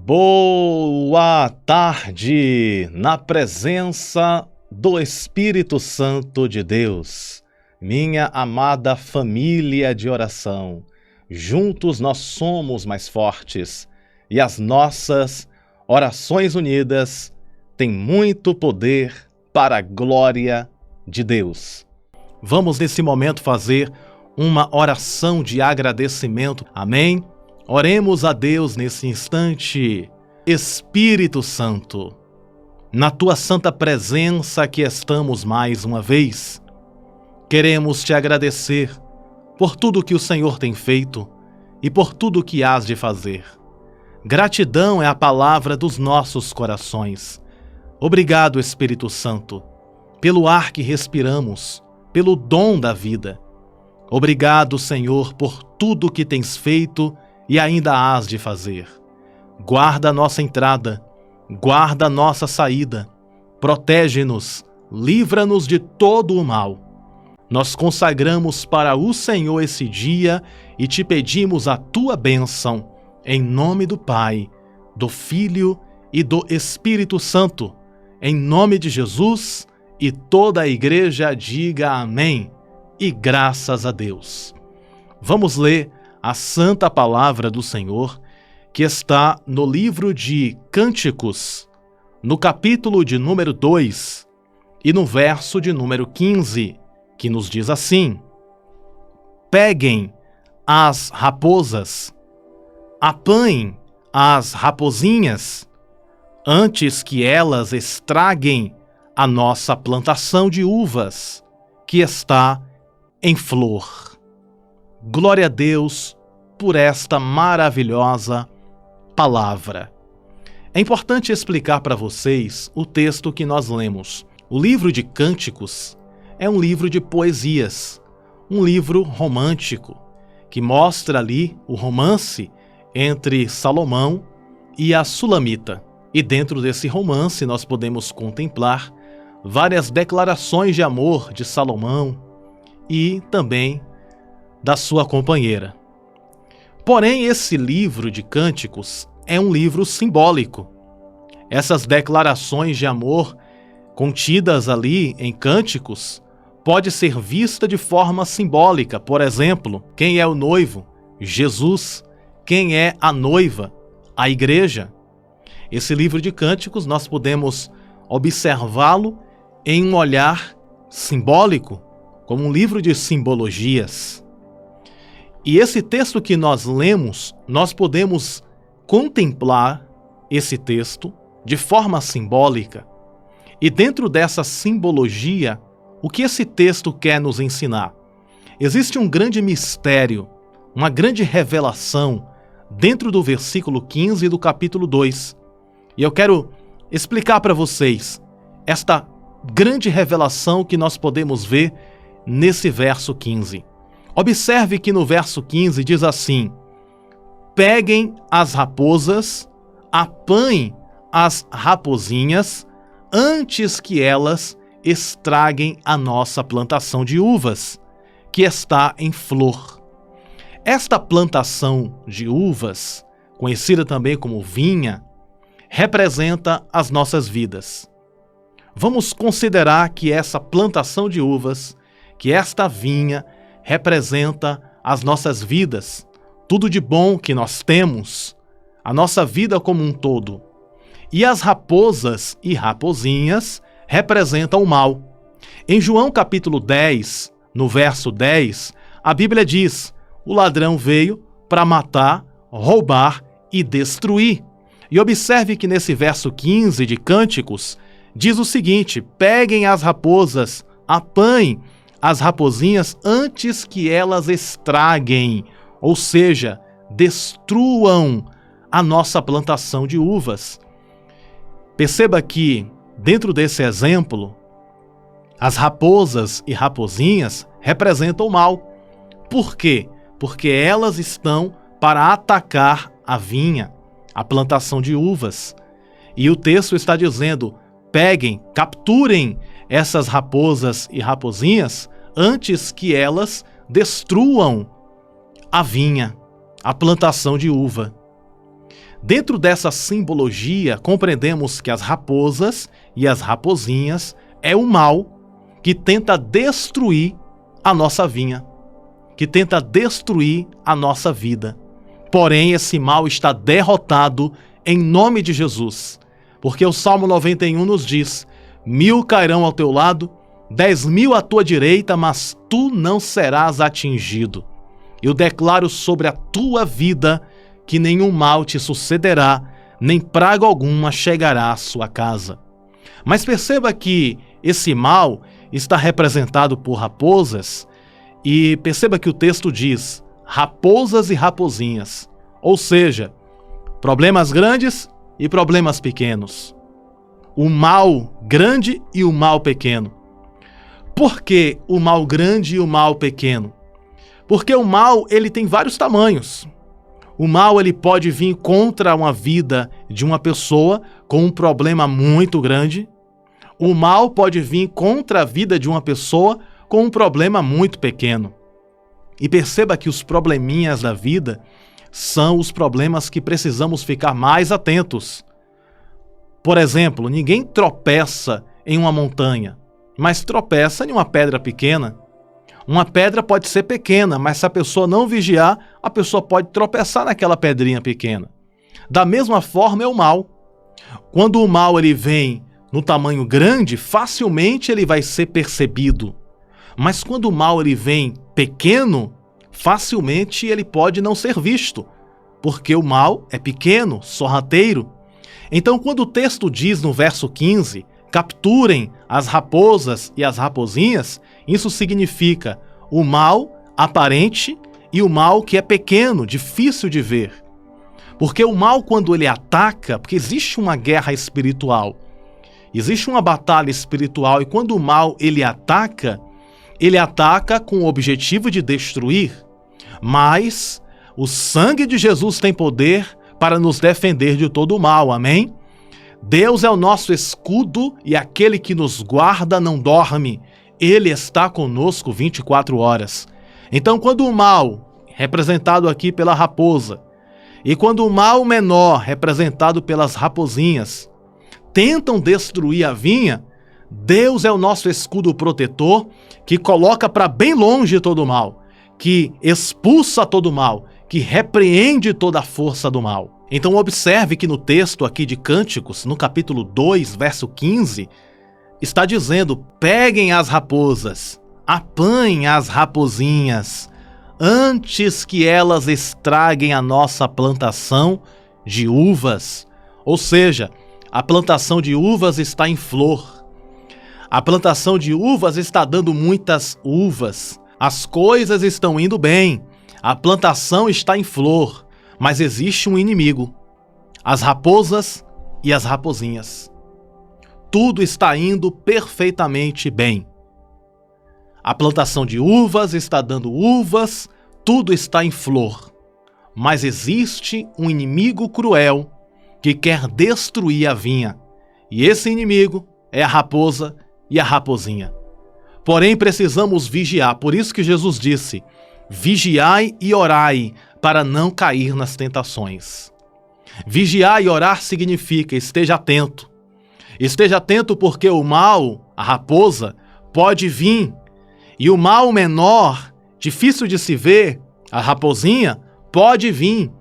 Boa tarde, na presença do Espírito Santo de Deus, minha amada família de oração. Juntos nós somos mais fortes e as nossas orações unidas têm muito poder para a glória de Deus. Vamos nesse momento fazer uma oração de agradecimento. Amém? Oremos a Deus nesse instante. Espírito Santo, na Tua santa presença aqui estamos mais uma vez. Queremos Te agradecer por tudo que o Senhor tem feito e por tudo que hás de fazer. Gratidão é a palavra dos nossos corações. Obrigado, Espírito Santo, pelo ar que respiramos, pelo dom da vida. Obrigado, Senhor, por tudo que tens feito e ainda hás de fazer. Guarda a nossa entrada, guarda a nossa saída, protege-nos, livra-nos de todo o mal. Nós consagramos para o Senhor esse dia e te pedimos a tua bênção, em nome do Pai, do Filho e do Espírito Santo, em nome de Jesus, e toda a igreja diga amém, e graças a Deus. Vamos ler a santa palavra do Senhor, que está no livro de Cânticos, no capítulo de número 2 e no verso de número 15, que nos diz assim: Peguem as raposas, apanhem as rapozinhas, antes que elas estraguem a nossa plantação de uvas, que está em flor. Glória a Deus por esta maravilhosa palavra. É importante explicar para vocês o texto que nós lemos. O livro de Cânticos é um livro de poesias, um livro romântico, que mostra ali o romance entre Salomão e a Sulamita. E dentro desse romance nós podemos contemplar várias declarações de amor de Salomão e também da sua companheira. Porém, esse livro de Cânticos é um livro simbólico. Essas declarações de amor contidas ali em Cânticos pode ser vista de forma simbólica. Por exemplo, quem é o noivo? Jesus. Quem é a noiva? A igreja. Esse livro de Cânticos nós podemos observá-lo em um olhar simbólico, como um livro de simbologias. E esse texto que nós lemos, nós podemos contemplar esse texto de forma simbólica. E dentro dessa simbologia, o que esse texto quer nos ensinar? Existe um grande mistério, uma grande revelação dentro do versículo 15 do capítulo 2. E eu quero explicar para vocês esta grande revelação que nós podemos ver nesse verso 15. Observe que no verso 15 diz assim: Peguem as raposas, apanhem as rapozinhas, antes que elas estraguem a nossa plantação de uvas, que está em flor. Esta plantação de uvas, conhecida também como vinha, representa as nossas vidas. Vamos considerar que essa plantação de uvas, que esta vinha, representa as nossas vidas, tudo de bom que nós temos, a nossa vida como um todo. E as raposas e rapozinhas representam o mal. Em João capítulo 10, no verso 10, a Bíblia diz: o ladrão veio para matar, roubar e destruir. E observe que nesse verso 15 de Cânticos, diz o seguinte: Peguem as raposas, apanhem as rapozinhas antes que elas estraguem, ou seja, destruam a nossa plantação de uvas. Perceba que, dentro desse exemplo, as raposas e rapozinhas representam o mal. Por quê? Porque elas estão para atacar a vinha, a plantação de uvas. E o texto está dizendo: peguem, capturem essas raposas e rapozinhas antes que elas destruam a vinha, a plantação de uva. Dentro dessa simbologia, compreendemos que as raposas e as raposinhas é o mal que tenta destruir a nossa vinha, que tenta destruir a nossa vida. Porém, esse mal está derrotado em nome de Jesus, porque o Salmo 91 nos diz: 1000 cairão ao teu lado, 10.000 à tua direita, mas tu não serás atingido. Eu declaro sobre a tua vida que nenhum mal te sucederá, nem praga alguma chegará à sua casa. Mas perceba que esse mal está representado por raposas, e perceba que o texto diz raposas e raposinhas, ou seja, problemas grandes e problemas pequenos. O mal grande e o mal pequeno. Por que o mal grande e o mal pequeno? Porque o mal, ele tem vários tamanhos. O mal, ele pode vir contra uma vida de uma pessoa com um problema muito grande. O mal pode vir contra a vida de uma pessoa com um problema muito pequeno. E perceba que os probleminhas da vida são os problemas que precisamos ficar mais atentos. Por exemplo, ninguém tropeça em uma montanha, mas tropeça em uma pedra pequena. Uma pedra pode ser pequena, mas se a pessoa não vigiar, a pessoa pode tropeçar naquela pedrinha pequena. Da mesma forma é o mal. Quando o mal ele vem no tamanho grande, facilmente ele vai ser percebido. Mas quando o mal ele vem pequeno, facilmente ele pode não ser visto, porque o mal é pequeno, sorrateiro. Então, quando o texto diz no verso 15, capturem as raposas e as raposinhas, isso significa o mal aparente e o mal que é pequeno, difícil de ver. Porque o mal, quando ele ataca, porque existe uma guerra espiritual, existe uma batalha espiritual, e quando o mal ele ataca com o objetivo de destruir, mas o sangue de Jesus tem poder para nos defender de todo o mal, amém? Deus é o nosso escudo e aquele que nos guarda não dorme. Ele está conosco 24 horas. Então, quando o mal, representado aqui pela raposa, e quando o mal menor, representado pelas raposinhas, tentam destruir a vinha, Deus é o nosso escudo protetor que coloca para bem longe todo o mal, que expulsa todo o mal, que repreende toda a força do mal. Então observe que no texto aqui de Cânticos, no capítulo 2, verso 15, está dizendo: peguem as raposas, apanhem as raposinhas, antes que elas estraguem a nossa plantação de uvas. Ou seja, a plantação de uvas está em flor. A plantação de uvas está dando muitas uvas. As coisas estão indo bem. A plantação está em flor. Mas existe um inimigo, as raposas e as raposinhas. Tudo está indo perfeitamente bem. A plantação de uvas está dando uvas, tudo está em flor. Mas existe um inimigo cruel que quer destruir a vinha. E esse inimigo é a raposa e a raposinha. Porém, precisamos vigiar. Por isso que Jesus disse: vigiai e orai, para não cair nas tentações. Vigiar e orar significa esteja atento. Esteja atento porque o mal, a raposa, pode vir. E o mal menor, difícil de se ver, a raposinha, pode vir.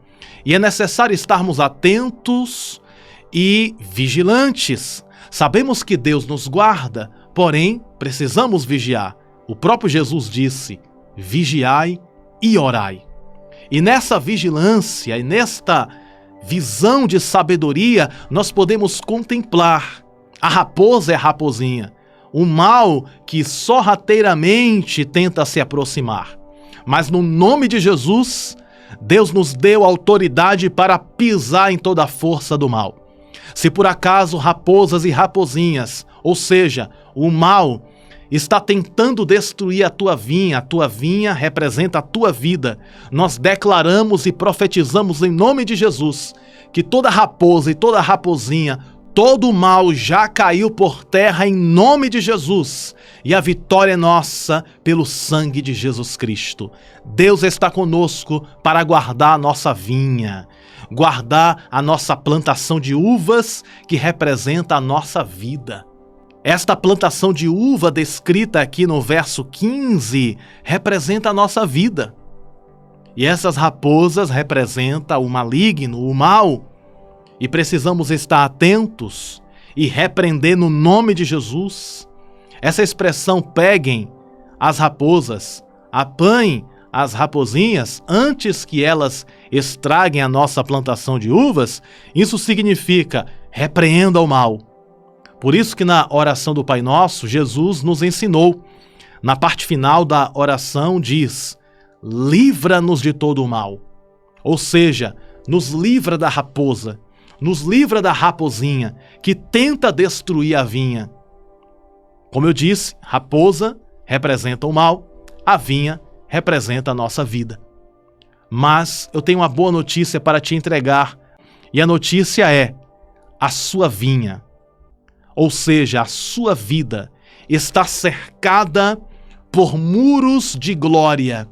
E é necessário estarmos atentos e vigilantes. Sabemos que Deus nos guarda, porém precisamos vigiar. O próprio Jesus disse: vigiai e orai. E nessa vigilância e nesta visão de sabedoria, nós podemos contemplar a raposa e a raposinha, o mal que sorrateiramente tenta se aproximar. Mas no nome de Jesus, Deus nos deu autoridade para pisar em toda a força do mal. Se por acaso raposas e raposinhas, ou seja, o mal, está tentando destruir a tua vinha representa a tua vida, nós declaramos e profetizamos em nome de Jesus que toda raposa e toda raposinha, todo o mal já caiu por terra em nome de Jesus, e a vitória é nossa pelo sangue de Jesus Cristo. Deus está conosco para guardar a nossa vinha. guardar a nossa plantação de uvas, que representa a nossa vida. Esta plantação de uva descrita aqui no verso 15 representa a nossa vida. E essas raposas representam o maligno, o mal. E precisamos estar atentos e repreender no nome de Jesus. Essa expressão peguem as raposas, apanhem as raposinhas antes que elas estraguem a nossa plantação de uvas, isso significa repreenda o mal. Por isso que na oração do Pai Nosso, Jesus nos ensinou. Na parte final da oração diz, livra-nos de todo o mal. Ou seja, nos livra da raposa, nos livra da raposinha que tenta destruir a vinha. Como eu disse, raposa representa o mal, a vinha representa a nossa vida. Mas eu tenho uma boa notícia para te entregar, e a notícia é: a sua vinha, ou seja, a sua vida, está cercada por muros de glória.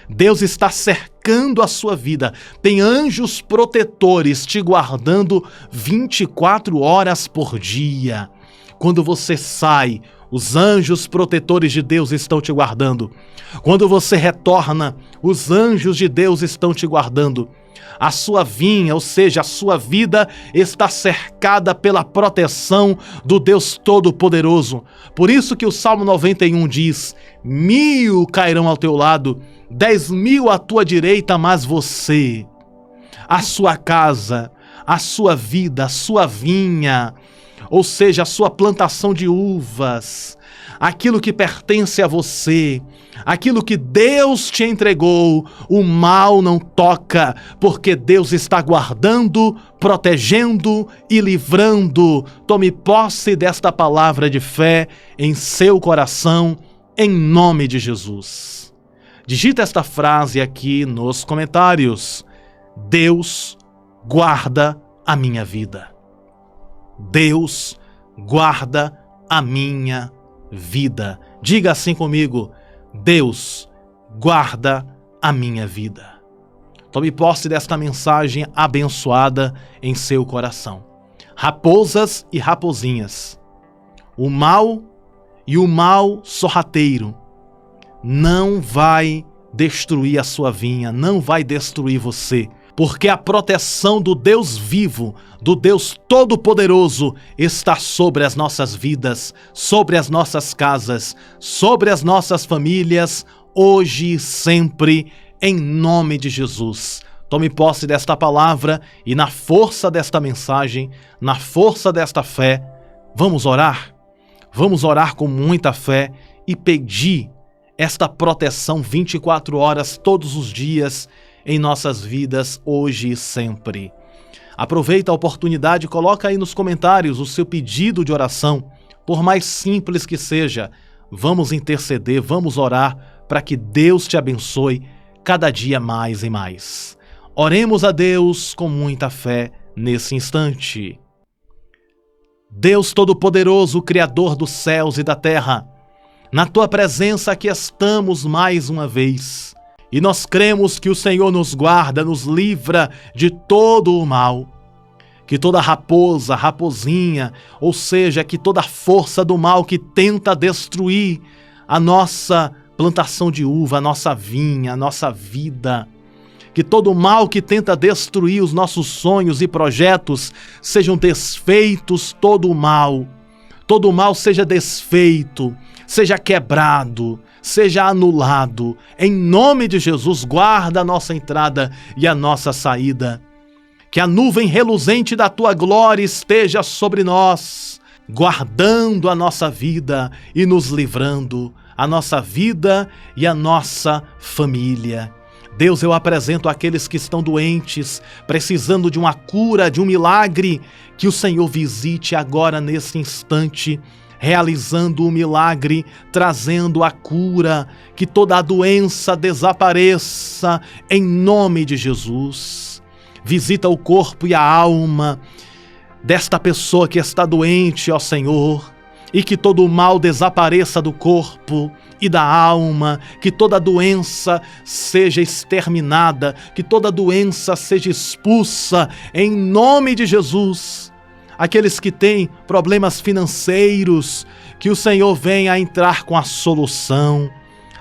Deus está cercando a sua vida. Tem anjos protetores te guardando 24 horas por dia. Quando você sai, os anjos protetores de Deus estão te guardando. Quando você retorna, os anjos de Deus estão te guardando. A sua vinha, ou seja, a sua vida, está cercada pela proteção do Deus Todo-Poderoso. Por isso que o Salmo 91 diz, 1000 cairão ao teu lado, 10.000 à tua direita, mas você, a sua casa, a sua vida, a sua vinha, ou seja, a sua plantação de uvas, aquilo que pertence a você, aquilo que Deus te entregou, o mal não toca, porque Deus está guardando, protegendo e livrando. Tome posse desta palavra de fé em seu coração, em nome de Jesus. Digita esta frase aqui nos comentários. Deus guarda a minha vida. Deus guarda a minha vida. Diga assim comigo, Deus guarda a minha vida. Tome posse desta mensagem abençoada em seu coração. Raposas e raposinhas, o mal e o mal sorrateiro não vai destruir a sua vinha, não vai destruir você, porque a proteção do Deus vivo, do Deus Todo-Poderoso, está sobre as nossas vidas, sobre as nossas casas, sobre as nossas famílias, hoje e sempre, em nome de Jesus. Tome posse desta palavra e na força desta mensagem, na força desta fé, vamos orar? Vamos orar com muita fé e pedir esta proteção 24 horas, todos os dias, em nossas vidas, hoje e sempre. Aproveita a oportunidade e coloca aí nos comentários o seu pedido de oração, por mais simples que seja. Vamos interceder, vamos orar para que Deus te abençoe cada dia mais e mais. Oremos a Deus com muita fé nesse instante. Deus Todo-Poderoso, Criador dos céus e da terra, na Tua presença aqui estamos mais uma vez. E nós cremos que o Senhor nos guarda, nos livra de todo o mal. Que toda raposa, raposinha, ou seja, que toda força do mal que tenta destruir a nossa plantação de uva, a nossa vinha, a nossa vida, que todo mal que tenta destruir os nossos sonhos e projetos sejam desfeitos, todo o mal seja desfeito, seja quebrado, seja anulado. Em nome de Jesus, guarda a nossa entrada e a nossa saída. Que a nuvem reluzente da Tua glória esteja sobre nós, guardando a nossa vida e nos livrando, a nossa vida e a nossa família. Deus, eu apresento aqueles que estão doentes, precisando de uma cura, de um milagre, que o Senhor visite agora nesse instante, realizando o milagre, trazendo a cura, que toda a doença desapareça em nome de Jesus. Visita o corpo e a alma desta pessoa que está doente, ó Senhor, e que todo o mal desapareça do corpo e da alma, que toda doença seja exterminada, que toda doença seja expulsa em nome de Jesus. Aqueles que têm problemas financeiros, que o Senhor venha entrar com a solução.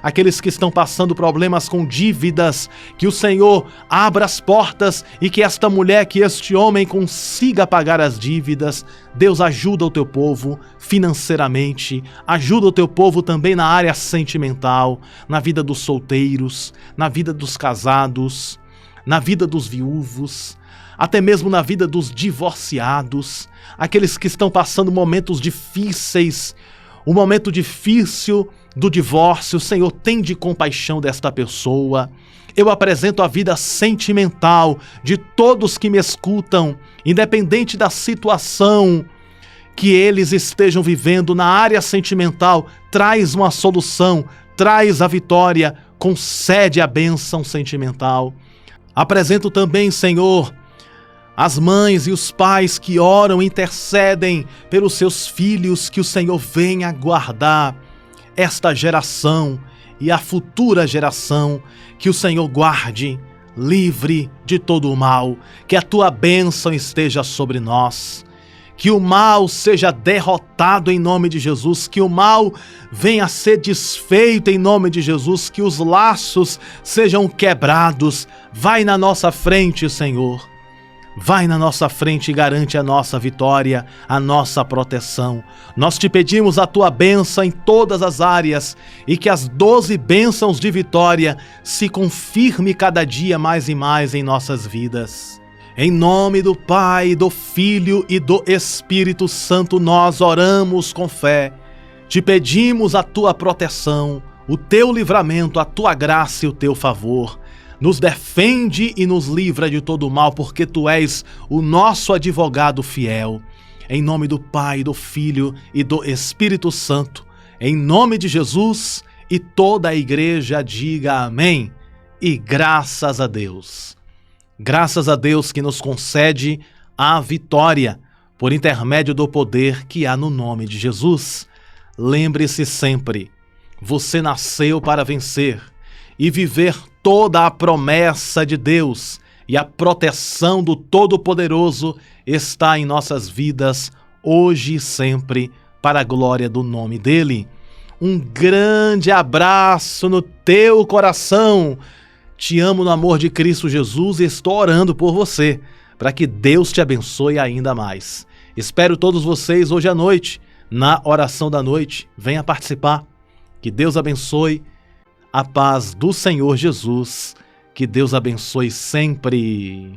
Aqueles que estão passando problemas com dívidas, que o Senhor abra as portas e que esta mulher, que este homem consiga pagar as dívidas. Deus, ajuda o teu povo financeiramente, ajuda o teu povo também na área sentimental, na vida dos solteiros, na vida dos casados, na vida dos viúvos, até mesmo na vida dos divorciados, aqueles que estão passando momentos difíceis, o momento difícil do divórcio. Senhor, tende compaixão desta pessoa. Eu apresento a vida sentimental de todos que me escutam, independente da situação que eles estejam vivendo na área sentimental. Traz uma solução, traz a vitória, concede a bênção sentimental. Apresento também, Senhor, as mães e os pais que oram, intercedem pelos seus filhos, que o Senhor venha guardar esta geração e a futura geração, que o Senhor guarde, livre de todo o mal, que a tua bênção esteja sobre nós, que o mal seja derrotado em nome de Jesus, que o mal venha a ser desfeito em nome de Jesus, que os laços sejam quebrados. Vai na nossa frente, Senhor. Vai na nossa frente e garante a nossa vitória, a nossa proteção. Nós te pedimos a tua bênção em todas as áreas e que as 12 bênçãos de vitória se confirme cada dia mais e mais em nossas vidas. Em nome do Pai, do Filho e do Espírito Santo, nós oramos com fé. Te pedimos a tua proteção, o teu livramento, a tua graça e o teu favor. Nos defende e nos livra de todo o mal, porque tu és o nosso advogado fiel. Em nome do Pai, do Filho e do Espírito Santo, em nome de Jesus, e toda a igreja diga amém. E graças a Deus. Graças a Deus que nos concede a vitória por intermédio do poder que há no nome de Jesus. Lembre-se sempre, você nasceu para vencer e viver toda a promessa de Deus, e a proteção do Todo-Poderoso está em nossas vidas, hoje e sempre, para a glória do nome dEle. Um grande abraço no teu coração. Te amo no amor de Cristo Jesus e estou orando por você, para que Deus te abençoe ainda mais. Espero todos vocês hoje à noite, na oração da noite. Venha participar. Que Deus abençoe. A paz do Senhor Jesus, que Deus abençoe sempre.